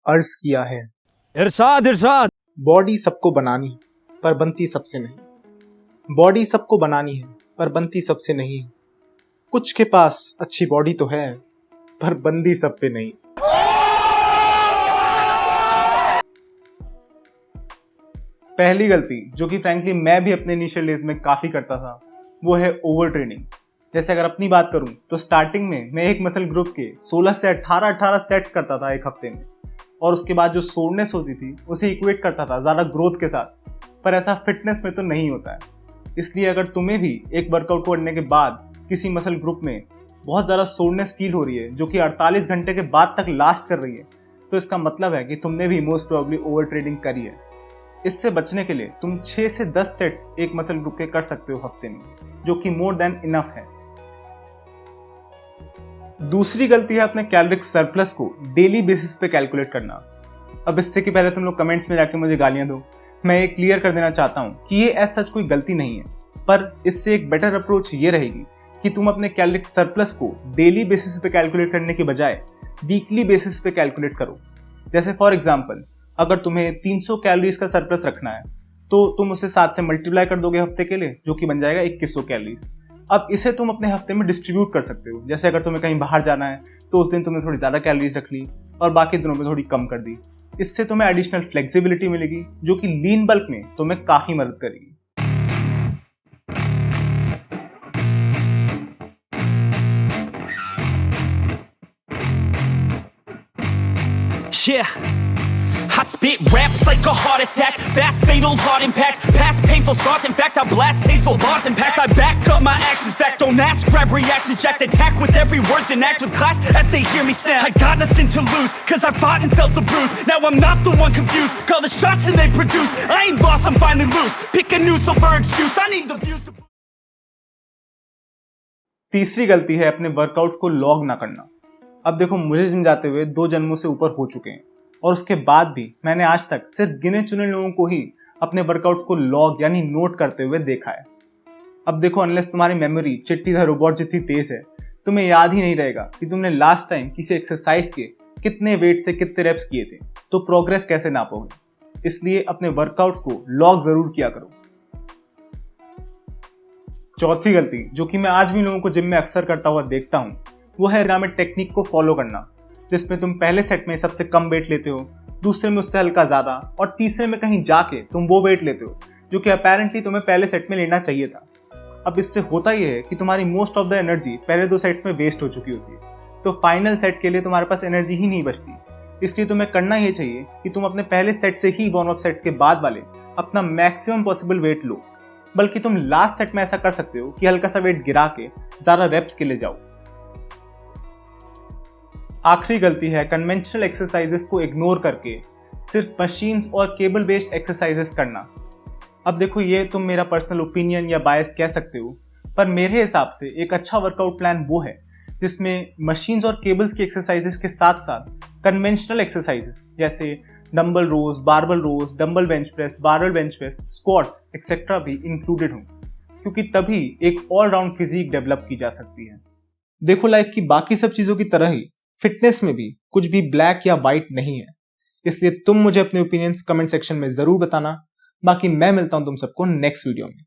अर्ज किया है। इरशाद इरशाद। बॉडी सबको बनानी है पर बनती सबसे नहीं। बॉडी सबको बनानी है पर बनती सबसे नहीं। कुछ के पास अच्छी बॉडी तो है पर बंदी सब पे नहीं। पहली गलती जो कि फ्रैंकली मैं भी अपने इनिशियल डेज में काफी करता था वो है ओवर ट्रेनिंग। जैसे अगर अपनी बात करूं तो स्टार्टिंग में मैं एक मसल ग्रुप के 16 से 18 सेट्स करता था एक हफ्ते में, और उसके बाद जो सोरनेस होती थी उसे इक्वेट करता था ज़्यादा ग्रोथ के साथ। पर ऐसा फिटनेस में तो नहीं होता है। इसलिए अगर तुम्हें भी एक वर्कआउट करने के बाद किसी मसल ग्रुप में बहुत ज़्यादा सोरनेस फील हो रही है जो कि 48 घंटे के बाद तक लास्ट कर रही है, तो इसका मतलब है कि तुमने भी मोस्ट प्रोबेबली ओवर ट्रेनिंग करी है। इससे बचने के लिए तुम 6 से 10 सेट्स एक मसल ग्रुप के कर सकते हो हफ्ते में, जो कि मोर देन इनफ है। दूसरी गलती है अपने कैलोरिक सरप्लस को डेली बेसिस पे कैलकुलेट करना। अब इससे कि पहले तुम लोग कमेंट्स में जाके मुझे गालियां दो, मैं ये क्लियर कर देना चाहता हूं कि ये एज सच कोई गलती नहीं है, पर इससे एक बेटर अप्रोच ये रहेगी कि तुम अपने कैलोरिक सरप्लस को डेली बेसिस पे कैलकुलेट करने की बजाय वीकली बेसिस पे कैलकुलेट करो। जैसे फॉर एग्जाम्पल, अगर तुम्हें 300 कैलोरीज का सरप्लस रखना है तो तुम उसे 7 से मल्टीप्लाई कर दोगे हफ्ते के लिए, जो कि बन जाएगा 2100 कैलोरीज। अब इसे तुम अपने हफ्ते में डिस्ट्रीब्यूट कर सकते हो। जैसे अगर तुम्हें कहीं बाहर जाना है तो उस दिन तुमने थोड़ी ज़्यादा कैलोरीज रख ली और बाकी दिनों में थोड़ी कम कर दी। इससे तुम्हें एडिशनल फ्लेक्सिबिलिटी मिलेगी जो कि लीन बल्क में तुम्हें काफ़ी मदद करेगी। Yeah, I spit raps like a heart attack, fast fatal heart impact, past painful scars, in fact I blast tasteful bars and packs. I back up my actions, fact don't ask, grab reactions, jacked attack with every word, then act with class as they hear me snap. I got nothing to lose, cause I fought and felt the bruise, now I'm not the one confused, call the shots and they produce, I ain't lost, I'm finally loose, pick a new silver excuse, I need the views to... तीसरी गलती है अपने workouts को log ना करना। अब देखो, मुझे जिम जाते हुए 2 जन्मों से ऊपर हो चुके हैं और उसके बाद भी मैंने आज तक सिर्फ गिने चुने लोगों को ही अपने वर्कआउट्स को लॉग यानी नोट करते हुए देखा है। अब देखो, अनलेस तुम्हारी मेमोरी चिट्टी द रोबोट जितनी तेज है, तुम्हें याद ही नहीं रहेगा कि तुमने लास्ट टाइम किसी एक्सरसाइज के कितने वेट से कितने रेप्स किए थे, तो प्रोग्रेस कैसे नापोगे। इसलिए अपने वर्कआउट्स को लॉग जरूर किया करो। चौथी गलती जो कि मैं आज भी लोगों को जिम में अक्सर करता हुआ देखता हूँ वो है पिरामिड टेक्निक को फॉलो करना, जिसमें तुम पहले सेट में सबसे कम वेट लेते हो, दूसरे में उससे हल्का ज्यादा और तीसरे में कहीं जाके तुम वो वेट लेते हो जो कि अपेरेंटली तुम्हें पहले सेट में लेना चाहिए था। अब इससे होता यह है कि तुम्हारी मोस्ट ऑफ द एनर्जी पहले 2 सेट में वेस्ट हो चुकी होती है, तो फाइनल सेट के लिए तुम्हारे पास एनर्जी ही नहीं बचती। इसलिए तुम्हें करना ये चाहिए कि तुम अपने पहले सेट से ही वार्म अप सेट्स के बाद वाले अपना मैक्सिमम पॉसिबल वेट लो, बल्कि तुम लास्ट सेट में ऐसा कर सकते हो कि हल्का सा वेट गिरा के ज्यादा रेप्स के लिए जाओ। आखिरी गलती है कन्वेंशनल एक्सरसाइजेस को इग्नोर करके सिर्फ मशीन्स और केबल बेस्ड एक्सरसाइजेस करना। अब देखो, ये तुम मेरा पर्सनल ओपिनियन या बायस कह सकते हो, पर मेरे हिसाब से एक अच्छा वर्कआउट प्लान वो है जिसमें मशीन्स और केबल्स की एक्सरसाइजेस के साथ साथ कन्वेंशनल एक्सरसाइजेस जैसे dumbbell rows, barbell rows, dumbbell bench press, barbell bench press, squats etcetera भी इंक्लूडेड हों, क्योंकि तभी एक ऑलराउंड फिजिक डेवलप की जा सकती है। देखो, लाइफ की बाकी सब चीजों की तरह ही फिटनेस में भी कुछ भी ब्लैक या वाइट नहीं है। इसलिए तुम मुझे अपने ओपिनियंस कमेंट सेक्शन में जरूर बताना। बाकी मैं मिलता हूं तुम सबको नेक्स्ट वीडियो में।